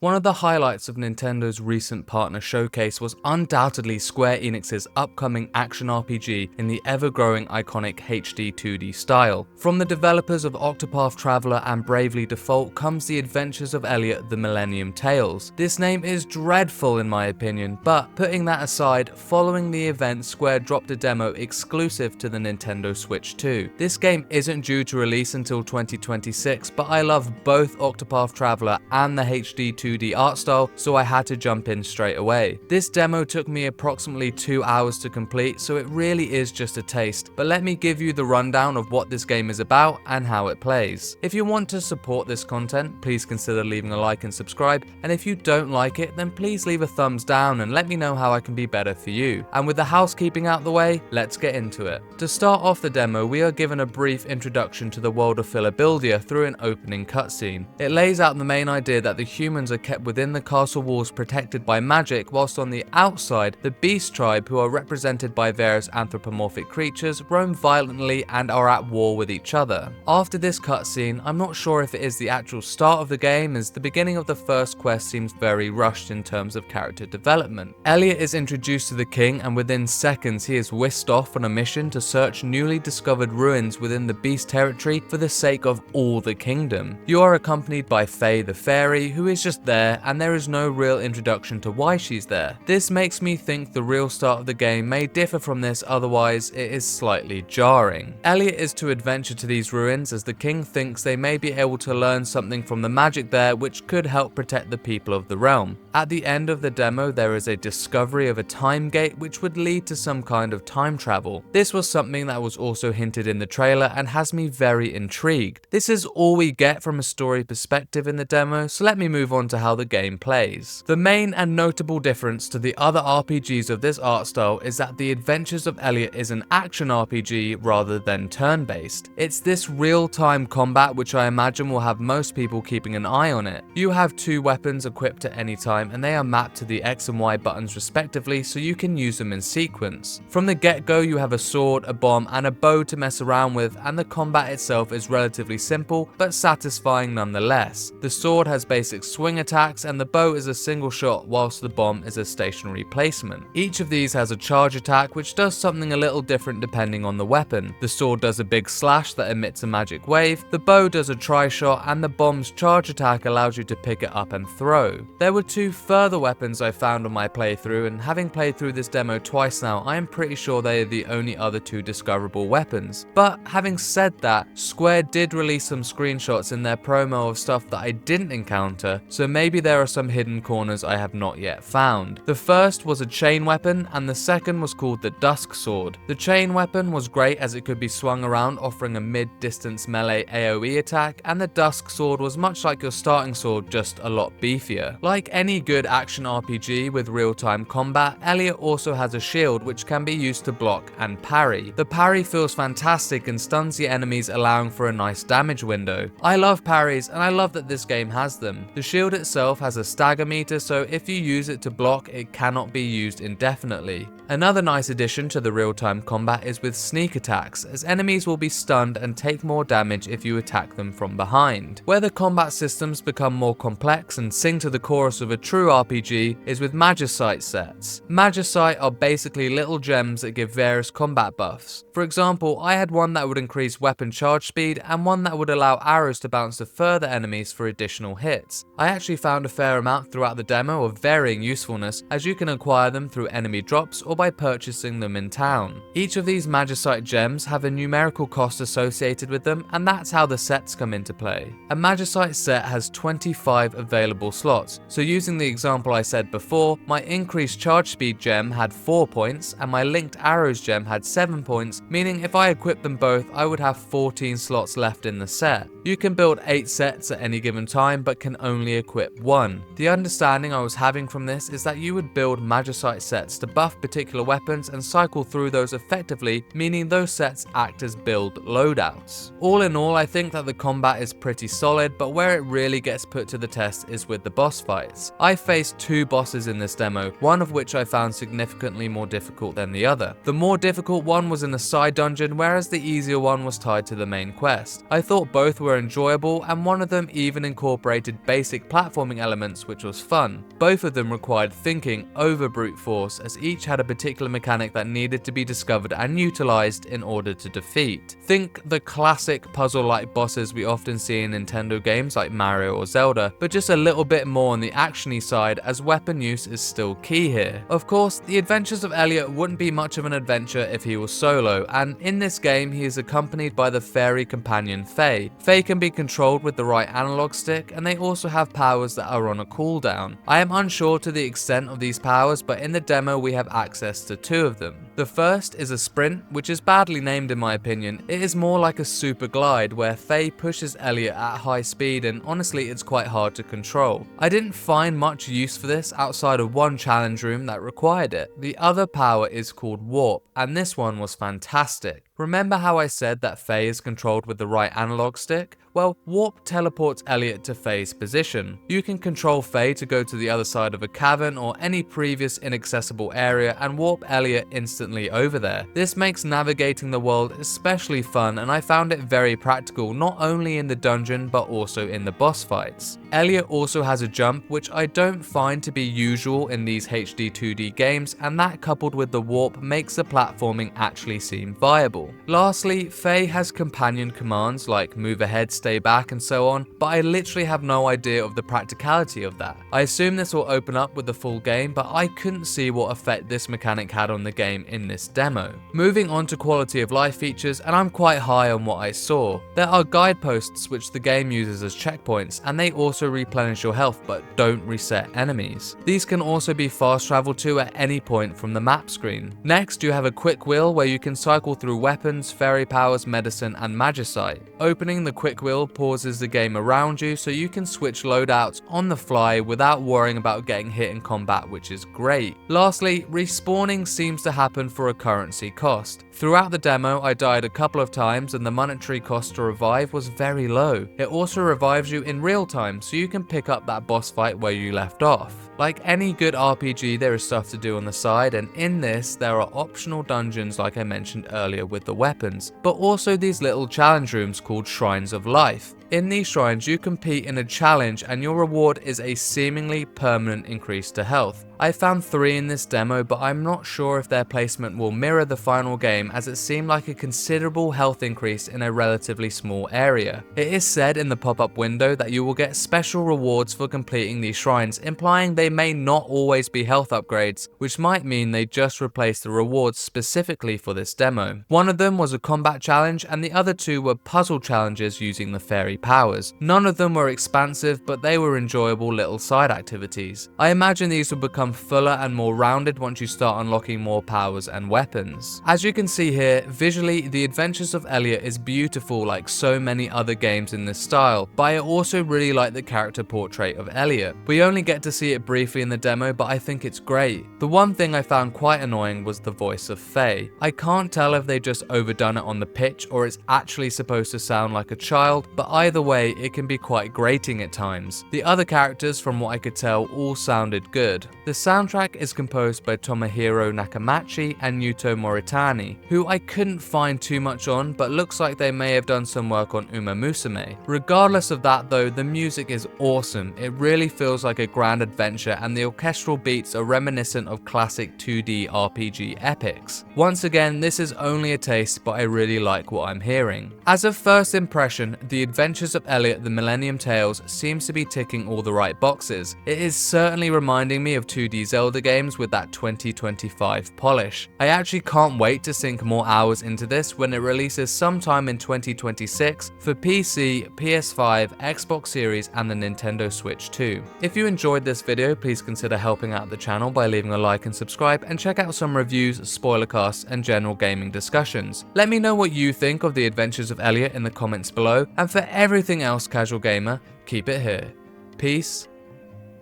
One of the highlights of Nintendo's recent partner showcase was undoubtedly Square Enix's upcoming action RPG in the ever-growing iconic HD 2D style. From the developers of Octopath Traveler and Bravely Default comes the Adventures of Elliot: The Millennium Tales. This name is dreadful in my opinion, but putting that aside, following the event, Square dropped a demo exclusive to the Nintendo Switch 2. This game isn't due to release until 2026, but I love both Octopath Traveler and the HD 2D art style, so I had to jump in straight away. This demo took me approximately 2 hours to complete, so it really is just a taste, but let me give you the rundown of what this game is about and how it plays. If you want to support this content, please consider leaving a like and subscribe, and if you don't like it, then please leave a thumbs down and let me know how I can be better for you. And with the housekeeping out the way, let's get into it. To start off the demo, we are given a brief introduction to the world of Philadelphia through an opening cutscene. It lays out the main idea that the humans are kept within the castle walls protected by magic, whilst on the outside, the Beast Tribe, who are represented by various anthropomorphic creatures, roam violently and are at war with each other. After this cutscene, I'm not sure if it is the actual start of the game, as the beginning of the first quest seems very rushed in terms of character development. Elliot is introduced to the king, and within seconds he is whisked off on a mission to search newly discovered ruins within the Beast territory for the sake of all the kingdom. You are accompanied by Faye the fairy, who is just there, and there is no real introduction to why she's there. This makes me think the real start of the game may differ from this, otherwise it is slightly jarring. Elliot is to adventure to these ruins as the king thinks they may be able to learn something from the magic there which could help protect the people of the realm. At the end of the demo, there is a discovery of a time gate which would lead to some kind of time travel. This was something that was also hinted in the trailer and has me very intrigued. This is all we get from a story perspective in the demo, so let me move on to how the game plays. The main and notable difference to the other RPGs of this art style is that the Adventures of Elliot is an action RPG rather than turn-based. It's this real-time combat which I imagine will have most people keeping an eye on it. You have 2 weapons equipped at any time, and they are mapped to the X and Y buttons respectively, so you can use them in sequence. From the get-go, you have a sword, a bomb, and a bow to mess around with, and the combat itself is relatively simple but satisfying nonetheless. The sword has basic swing attacks, and the bow is a single shot, whilst the bomb is a stationary placement. Each of these has a charge attack which does something a little different depending on the weapon. The sword does a big slash that emits a magic wave, the bow does a tri-shot, and the bomb's charge attack allows you to pick it up and throw. There were 2 further weapons I found on my playthrough, and having played through this demo twice now, I am pretty sure they are the only other 2 discoverable weapons. But having said that, Square did release some screenshots in their promo of stuff that I didn't encounter, so maybe there are some hidden corners I have not yet found. The first was a chain weapon, and the second was called the Dusk Sword. The chain weapon was great as it could be swung around, offering a mid-distance melee AoE attack, and the Dusk Sword was much like your starting sword, just a lot beefier. Like any good action RPG with real-time combat, Elliot also has a shield which can be used to block and parry. The parry feels fantastic and stuns the enemies, allowing for a nice damage window. I love parries, and I love that this game has them. The shield itself has a stagger meter, so if you use it to block, it cannot be used indefinitely. Another nice addition to the real-time combat is with sneak attacks, as enemies will be stunned and take more damage if you attack them from behind. Where the combat systems become more complex and sing to the chorus of a true RPG is with Magicite sets. Magicite are basically little gems that give various combat buffs. For example, I had one that would increase weapon charge speed and one that would allow arrows to bounce to further enemies for additional hits. I actually found a fair amount throughout the demo of varying usefulness, as you can acquire them through enemy drops or by purchasing them in town. Each of these Magicite gems have a numerical cost associated with them, and that's how the sets come into play. A Magicite set has 25 available slots, so using the example I said before, my increased charge speed gem had 4 points and my linked arrows gem had 7 points, meaning if I equipped them both I would have 14 slots left in the set. You can build 8 sets at any given time but can only equip 1. The understanding I was having from this is that you would build Magicite sets to buff particular weapons and cycle through those effectively, meaning those sets act as build loadouts. All in all, I think that the combat is pretty solid, but where it really gets put to the test is with the boss fights. I faced 2 bosses in this demo, one of which I found significantly more difficult than the other. The more difficult one was in the side dungeon, whereas the easier one was tied to the main quest. I thought both were enjoyable, and one of them even incorporated basic platforming platforming elements, which was fun. Both of them required thinking over brute force, as each had a particular mechanic that needed to be discovered and utilized in order to defeat. Think the classic puzzle-like bosses we often see in Nintendo games like Mario or Zelda, but just a little bit more on the actiony side, as weapon use is still key here. Of course, the Adventures of Elliot wouldn't be much of an adventure if he was solo, and in this game he is accompanied by the fairy companion Faye. Faye can be controlled with the right analog stick, and they also have powers that are on a cooldown. I am unsure to the extent of these powers, but in the demo we have access to two of them. The first is a sprint, which is badly named in my opinion. It is more like a super glide where Faye pushes Elliot at high speed, and honestly it's quite hard to control. I didn't find much use for this outside of one challenge room that required it. The other power is called warp, and this one was fantastic. Remember how I said that Faye is controlled with the right analog stick? Well, warp teleports Elliot to Faye's position. You can control Faye to go to the other side of a cavern or any previous inaccessible area and warp Elliot instantly over there. This makes navigating the world especially fun, and I found it very practical not only in the dungeon but also in the boss fights. Elliot also has a jump, which I don't find to be usual in these HD 2D games, and that coupled with the warp makes the platforming actually seem viable. Lastly, Faye has companion commands like move ahead, stay back and so on, but I literally have no idea of the practicality of that. I assume this will open up with the full game, but I couldn't see what effect this mechanic had on the game in this demo. Moving on to quality of life features, and I'm quite high on what I saw. There are guideposts which the game uses as checkpoints, and they also replenish your health but don't reset enemies. These can also be fast traveled to at any point from the map screen. Next, you have a quick wheel where you can cycle through weapons, fairy powers, medicine and magicite. Opening the quick wheel pauses the game around you so you can switch loadouts on the fly without worrying about getting hit in combat, which is great. Lastly, respawning seems to happen for a currency cost. Throughout the demo, I died a couple of times and the monetary cost to revive was very low. It also revives you in real time, so you can pick up that boss fight where you left off. Like any good RPG, there is stuff to do on the side, and in this, there are optional dungeons like I mentioned earlier with the weapons, but also these little challenge rooms called Shrines of Life. In these shrines, you compete in a challenge and your reward is a seemingly permanent increase to health. I found 3 in this demo, but I'm not sure if their placement will mirror the final game, as it seemed like a considerable health increase in a relatively small area. It is said in the pop-up window that you will get special rewards for completing these shrines, implying they may not always be health upgrades, which might mean they just replaced the rewards specifically for this demo. One of them was a combat challenge and the other 2 were puzzle challenges using the fairy powers. None of them were expansive, but they were enjoyable little side activities. I imagine these will become fuller and more rounded once you start unlocking more powers and weapons. As you can see here, visually, The Adventures of Elliot is beautiful like so many other games in this style, but I also really like the character portrait of Elliot. We only get to see it briefly in the demo, but I think it's great. The one thing I found quite annoying was the voice of Faye. I can't tell if they just overdone it on the pitch or it's actually supposed to sound like a child, but either way, it can be quite grating at times. The other characters, from what I could tell, all sounded good. The soundtrack is composed by Tomohiro Nakamachi and Yuto Moritani, who I couldn't find too much on, but looks like they may have done some work on Uma Musume. Regardless of that though, the music is awesome. It really feels like a grand adventure, and the orchestral beats are reminiscent of classic 2D RPG epics. Once again, this is only a taste, but I really like what I'm hearing. As a first impression, The Adventures of Elliot: The Millennium Tales seems to be ticking all the right boxes. It is certainly reminding me of 2D Zelda games with that 2025 polish. I actually can't wait to sink more hours into this when it releases sometime in 2026 for PC, PS5, Xbox Series and the Nintendo Switch 2. If you enjoyed this video, please consider helping out the channel by leaving a like and subscribe, and check out some reviews, spoiler casts and general gaming discussions. Let me know what you think of The Adventures of Elliot in the comments below, and for everything else, casual gamer, keep it here. Peace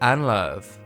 and love.